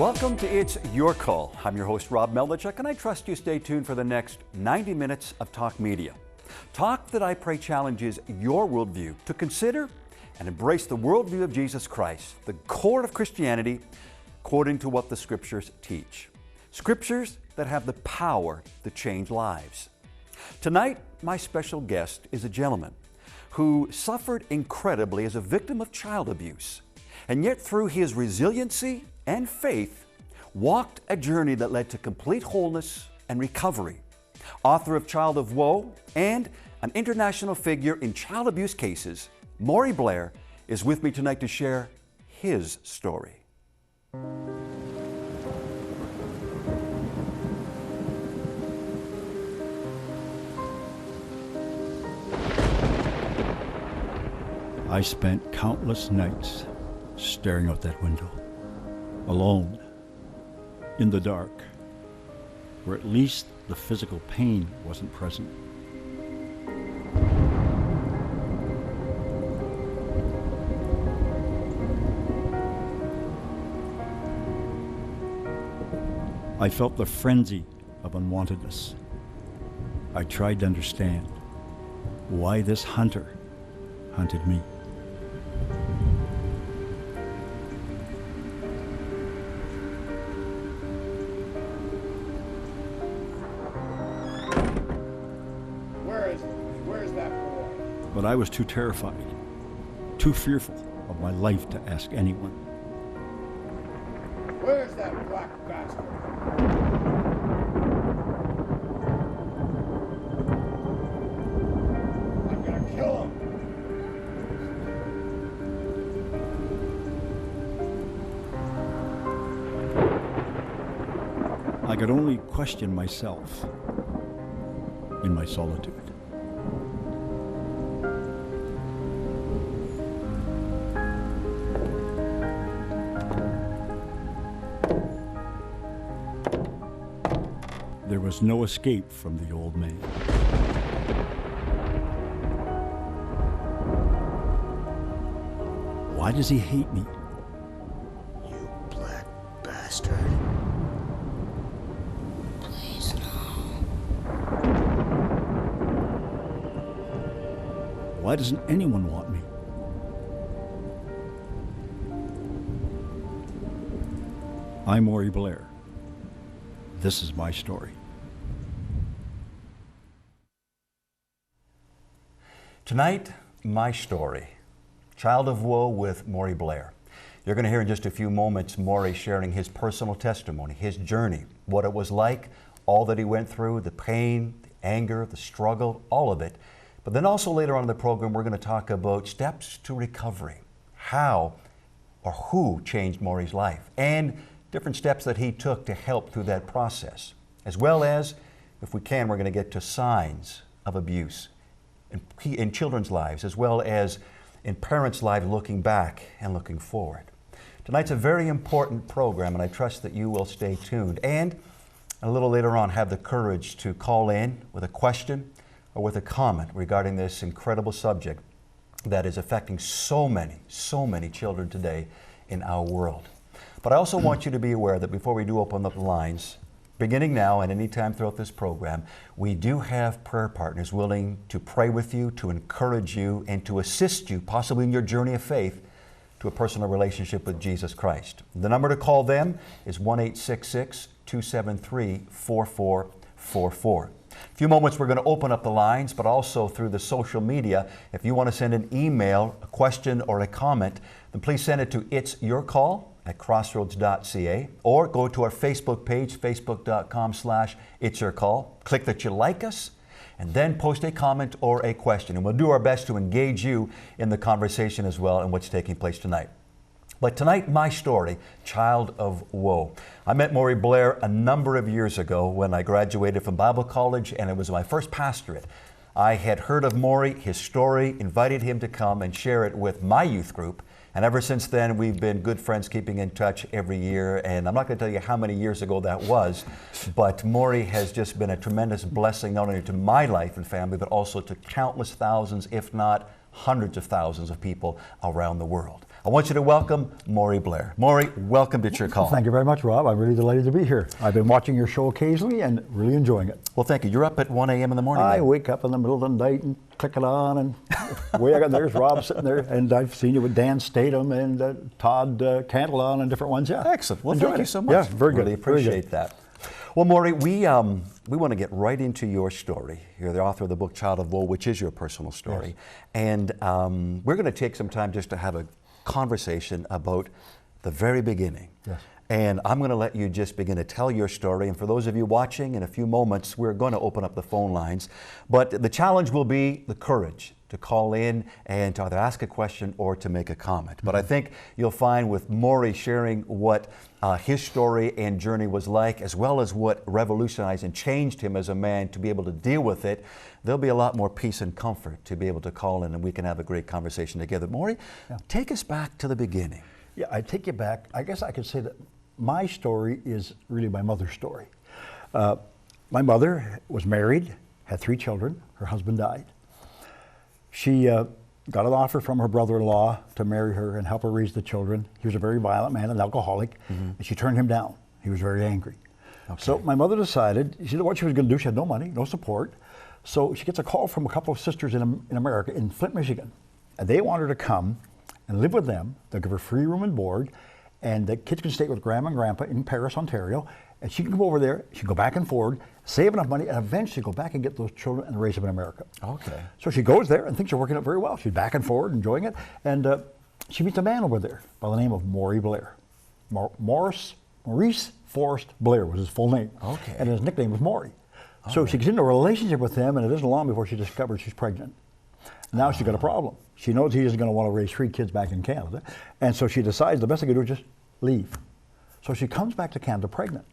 Welcome to It's Your Call. I'm your host, Rob Melnichuk, and I trust you stay tuned for the next 90 minutes of talk media. Talk that I pray challenges your worldview to consider and embrace the worldview of Jesus Christ, the core of Christianity, according to what the Scriptures teach. Scriptures that have the power to change lives. Tonight, my special guest is a gentleman who suffered incredibly as a victim of child abuse, and yet through his resiliency and faith, walked a journey that led to complete wholeness and recovery. Author of Child of Woe and an international figure in child abuse cases, Maury Blair is with me tonight to share his story. I spent countless nights staring out that window, alone, in the dark, where at least the physical pain wasn't present. I felt the frenzy of unwantedness. I tried to understand why this hunter hunted me. Where's that boy? But I was too terrified, too fearful of my life to ask anyone. Where's that black bastard? I'm gonna kill him. I could only question myself in my solitude. There was no escape from the old man. Why does he hate me? You black bastard. Please, no. Why doesn't anyone want me? I'm Maury Blair. This is my story. Tonight, my story, Child of Woe with Maury Blair. You're going to hear in just a few moments Maury sharing his personal testimony, his journey, what it was like, all that he went through, the pain, the anger, the struggle, all of it. But then also later on in the program, we're going to talk about steps to recovery, how or who changed Maury's life, and different steps that he took to help through that process, as well as, if we can, we're going to get to signs of abuse in children's lives, as well as in parents' lives looking back and looking forward. Tonight's a very important program, and I trust that you will stay tuned. And a little later on, have the courage to call in with a question or with a comment regarding this incredible subject that is affecting so many children today in our world. But I also want you to be aware that before we do open up the lines, beginning now and any time throughout this program, we do have prayer partners willing to pray with you, to encourage you, and to assist you, possibly in your journey of faith, to a personal relationship with Jesus Christ. The number to call them is 1-866-273-4444. A few moments we're going to open up the lines, but also through the social media. If you want to send an email, a question, or a comment, then please send it to It's Your Call at crossroads.ca, or go to our Facebook page, facebook.com/itsyourcall. Click that you like us, and then post a comment or a question. And we'll do our best to engage you in the conversation as well and what's taking place tonight. But tonight, my story, Child of Woe. I met Maury Blair a number of years ago when I graduated from Bible college, and it was my first pastorate. I had heard of Maury, his story, invited him to come and share it with my youth group. And ever since then, we've been good friends, keeping in touch every year. And I'm not going to tell you how many years ago that was, but Maury has just been a tremendous blessing, not only to my life and family, but also to countless thousands, if not hundreds of thousands of people around the world. I want you to welcome Maury Blair. Maury, welcome to Your Call. Thank you very much, Rob. I'm really delighted to be here. I've been watching your show occasionally and really enjoying it. Well, thank you. You're up at 1 a.m. in the morning. I then. wake up in the middle of the night and click it on, and way I got there's Rob sitting there, and I've seen you with Dan Statham and Todd Cantillon and different ones. Yeah, Excellent. Well, enjoyed thank you it. so much. Yeah, very good. Really appreciate that. Well, Maury, we want to get right into your story. You're the author of the book Child of Woe, which is your personal story. Yes. And we're going to take some time just to have a conversation about the very beginning. Yes. And I'm going to let you just begin to tell your story. And for those of you watching, in a few moments, we're going to open up the phone lines. But the challenge will be the courage to call in and to either ask a question or to make a comment. But I think you'll find with Maury sharing what his story and journey was like, as well as what revolutionized and changed him as a man to be able to deal with it, there'll be a lot more peace and comfort to be able to call in and we can have a great conversation together. Maury, take us back to the beginning. Yeah, I take you back. I guess I could say that my story is really my mother's story. My mother was married, had 3 children. Her husband died. She got an offer from her brother-in-law to marry her and help her raise the children. He was a very violent man, an alcoholic, and she turned him down. He was very angry. Okay. So my mother decided, she knew what she was going to do. She had no money, no support. So she gets a call from a couple of sisters in America, in Flint, Michigan. And they want her to come and live with them. They'll give her free room and board. And the kids can stay with Grandma and Grandpa in Paris, Ontario. And she can come over there, she can go back and forward, save enough money, and eventually go back and get those children and raise them in America. Okay. So she goes there, and things are working out very well. She's back and forward, enjoying it. And she meets a man over there by the name of Maury Blair. Maurice Forrest Blair was his full name. Okay. And his nickname was Maury. So she gets into a relationship with him, and it isn't long before she discovers she's pregnant. Now she's got a problem. She knows he isn't going to want to raise 3 kids back in Canada. And so she decides the best thing to do is just leave. So she comes back to Canada pregnant.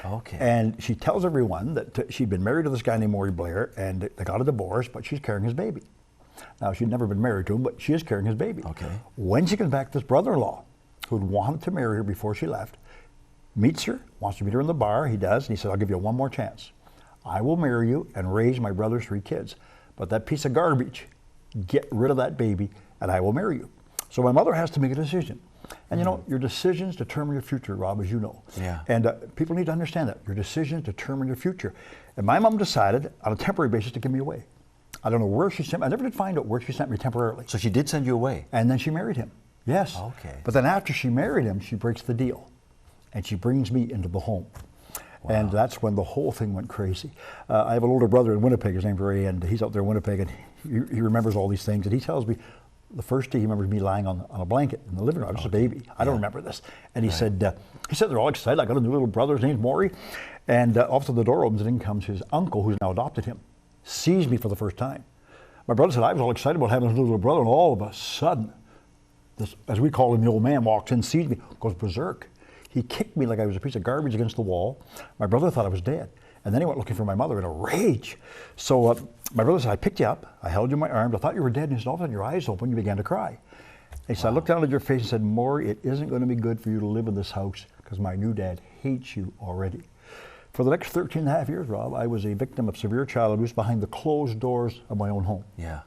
Okay. And she tells everyone that she'd been married to this guy named Maury Blair, and they got a divorce, but she's carrying his baby. Now, she'd never been married to him, but she is carrying his baby. Okay. When she comes back, this brother-in-law, who'd wanted to marry her before she left, meets her, wants to meet her in the bar. He does, and he said, I'll give you one more chance. I will marry you and raise my brother's 3 kids. But that piece of garbage, get rid of that baby, and I will marry you. So my mother has to make a decision. And you know, your decisions determine your future, Rob, as you know. Yeah. And people need to understand that. Your decisions determine your future. And my mom decided, on a temporary basis, to give me away. I don't know where she sent me. I never did find out where she sent me temporarily. So she did send you away? And then she married him. Yes. Okay. But then after she married him, she breaks the deal. And she brings me into the home. Wow. And that's when the whole thing went crazy. I have an older brother in Winnipeg, his name's Ray, and he's out there in Winnipeg, and he remembers all these things. And he tells me, the first day he remembers me lying on a blanket in the living room. I was just a baby. I don't remember this. And he said, they're all excited. I got a new little brother. His name's Maury. And off to the door opens, and in comes his uncle, who's now adopted him, sees me for the first time. My brother said, I was all excited about having a little brother, and all of a sudden, this, as we call him, the old man walks in, sees me, goes berserk. He kicked me like I was a piece of garbage against the wall. My brother thought I was dead. And then he went looking for my mother in a rage. So my brother said, I picked you up, I held you in my arms, I thought you were dead, and he said, all of a sudden your eyes opened, you began to cry. He said, I looked down at your face and said, Maury, it isn't going to be good for you to live in this house because my new dad hates you already. For the next 13 and a half years, Rob, I was a victim of severe child abuse behind the closed doors of my own home. Yeah.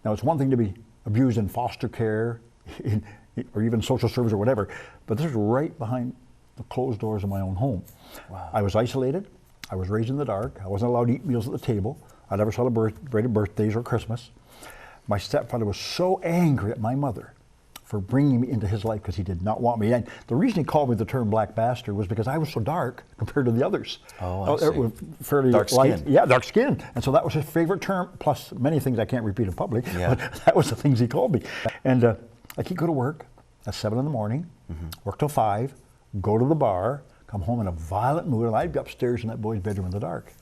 Now, it's one thing to be abused in foster care or even social service or whatever, but this was right behind the closed doors of my own home. Wow. I was isolated. I was raised in the dark. I wasn't allowed to eat meals at the table. I never celebrated birthdays or Christmas. My stepfather was so angry at my mother for bringing me into his life because he did not want me. And the reason he called me the term black bastard was because I was so dark compared to the others. Oh, I see. Fairly dark light. skin. Yeah, dark skin. And so that was his favorite term, plus many things I can't repeat in public. Yeah. But that was the things he called me. And he'd go to work at 7 in the morning, work till 5, go to the bar, come home in a violent mood, and I'd be upstairs in that boy's bedroom in the dark.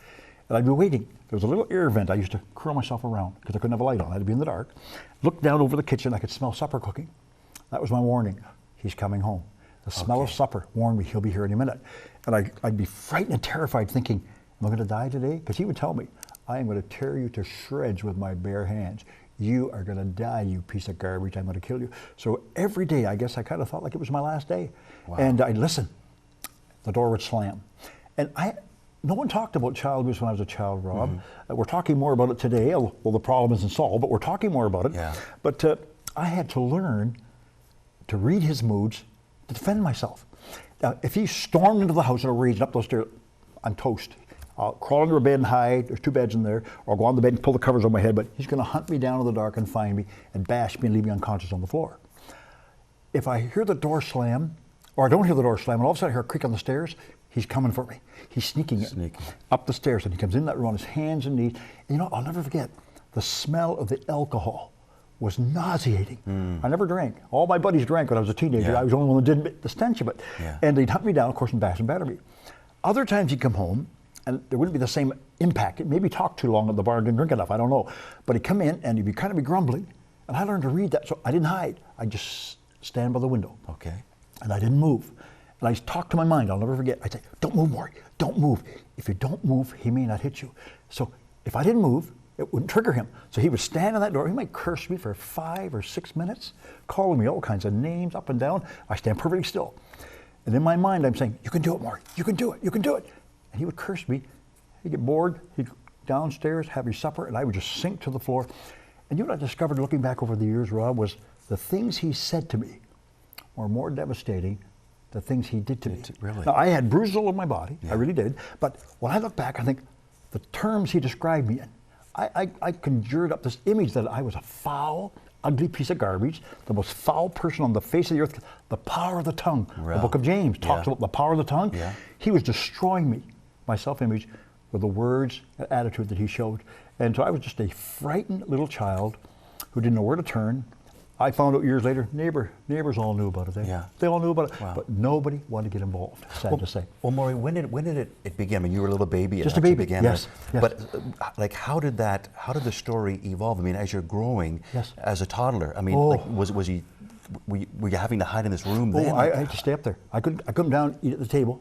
And I'd be waiting. There was a little air vent I used to curl myself around because I couldn't have a light on. I'd be in the dark. Look down over the kitchen, I could smell supper cooking. That was my warning. He's coming home. The smell of supper warned me he'll be here any minute. And I'd be frightened and terrified thinking, am I going to die today? Because he would tell me, I am going to tear you to shreds with my bare hands. You are going to die, you piece of garbage. I'm going to kill you. So every day, I guess I kind of felt like it was my last day. Wow. And I'd listen. The door would slam. And no one talked about child abuse when I was a child, Rob. We're talking more about it today. Well, the problem isn't solved, but we're talking more about it. Yeah. But I had to learn to read his moods, to defend myself. If he stormed into the house in a rage and up those stairs, I'm toast. I'll crawl into a bed and hide. There's 2 beds in there. Or I'll go on the bed and pull the covers over my head. But he's going to hunt me down in the dark and find me and bash me and leave me unconscious on the floor. If I hear the door slam, or I don't hear the door slam, and all of a sudden I hear a creak on the stairs, he's coming for me. He's sneaking up the stairs, and he comes in that room on his hands and knees. And you know, I'll never forget, the smell of the alcohol was nauseating. I never drank. All my buddies drank when I was a teenager. Yeah. I was the only one that didn't, the stench of it. Yeah. And they'd hunt me down, of course, and bash and batter me. Other times he'd come home, and there wouldn't be the same impact. It maybe talked too long at the bar and didn't drink enough, I don't know. But he'd come in and he'd kind of be grumbling. And I learned to read that, so I didn't hide. I just stand by the window. Okay. And I didn't move. And I talked to my mind, I'll never forget. I'd say, don't move, Maury, don't move. If you don't move, he may not hit you. So if I didn't move, it wouldn't trigger him. So he would stand in that door, he might curse me for 5 or 6 minutes, calling me all kinds of names up and down. I stand perfectly still. And in my mind, I'm saying, you can do it, Maury, you can do it, you can do it. And he would curse me. He'd get bored, he'd go downstairs, have his supper, and I would just sink to the floor. And you know what I discovered looking back over the years, Rob, was the things he said to me were more devastating than the things he did to me. Really? Now, I had bruises all over my body, Yeah. I really did. But when I look back, I think the terms he described me in, I conjured up this image that I was a foul, ugly piece of garbage, the most foul person on the face of the earth. The power of the tongue. Wow. The book of James talks Yeah. about the power of the tongue. Yeah. He was destroying me, my self-image, with the words and attitude that he showed. And so I was just a frightened little child who didn't know where to turn. I found out years later, neighbors all knew about it. Yeah. They all knew about it, Wow. but nobody wanted to get involved, sad to say. Well, Maury, when did it begin? I mean, you were a little baby. It Just a actually baby, began yes, there. yes. But like, how did the story evolve? I mean, as you're growing, Yes. as a toddler, I mean, Oh. like, were you having to hide in this room then? Oh, I had to stay up there. I couldn't come down, eat at the table.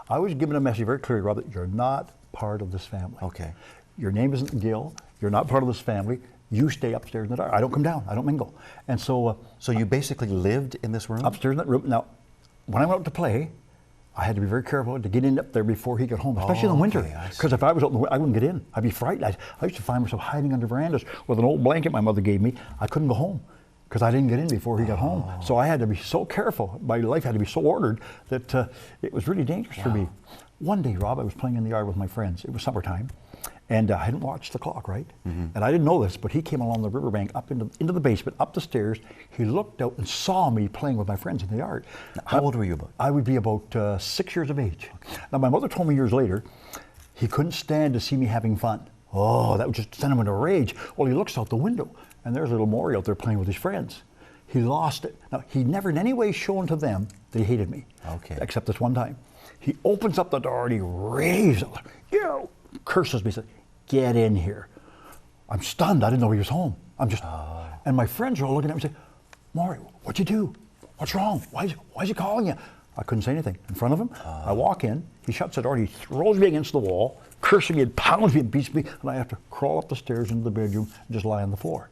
I was given a message very clearly, Rob, that you're not part of this family. Okay. Your name isn't Gil. You're not part of this family. You stay upstairs in the dark. I don't come down. I don't mingle. And so So you basically lived in this room? upstairs in that room. Now, when I went out to play, I had to be very careful to get in up there before he got home, especially in the winter. okay, I Because if I was out in the winter, I wouldn't get in. I'd be frightened. I used to find myself hiding under verandas with an old blanket my mother gave me. I couldn't go home because I didn't get in before he got home. So I had to be so careful. My life had to be so ordered that it was really dangerous for me. One day, Rob, I was playing in the yard with my friends. It was summertime. And I hadn't watched the clock, right? And I didn't know this, but he came along the riverbank up into the basement, up the stairs. He looked out and saw me playing with my friends in the yard. How old were you about? I would be about 6 years of age. Now, my mother told me years later, he couldn't stand to see me having fun. Oh, that would just send him into a rage. Well, he looks out the window, and there's little Maury out there playing with his friends. He lost it. Now, he never in any way shown to them that he hated me. Okay. Except this one time. He opens up the door and he raves, curses me, says, "Get in here." I'm stunned. I didn't know he was home. And my friends are all looking at me and say, "Maury, what'd you do? What's wrong? Why is he calling you?" I couldn't say anything. In front of him, I walk in, he shuts the door, he throws me against the wall, cursing me and pounds me and beats me, and I have to crawl up the stairs into the bedroom and just lie on the floor.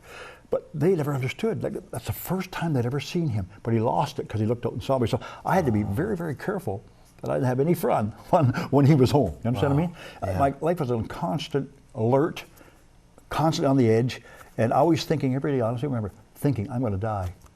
But they never understood. That's the first time they'd ever seen him. But he lost it because he looked out and saw me. So I had to be very, very careful that I didn't have any fun when he was home. You understand what I mean? Yeah. My life was on constant alert, constantly on the edge, and always thinking every day, honestly, remember, thinking, I'm going to die.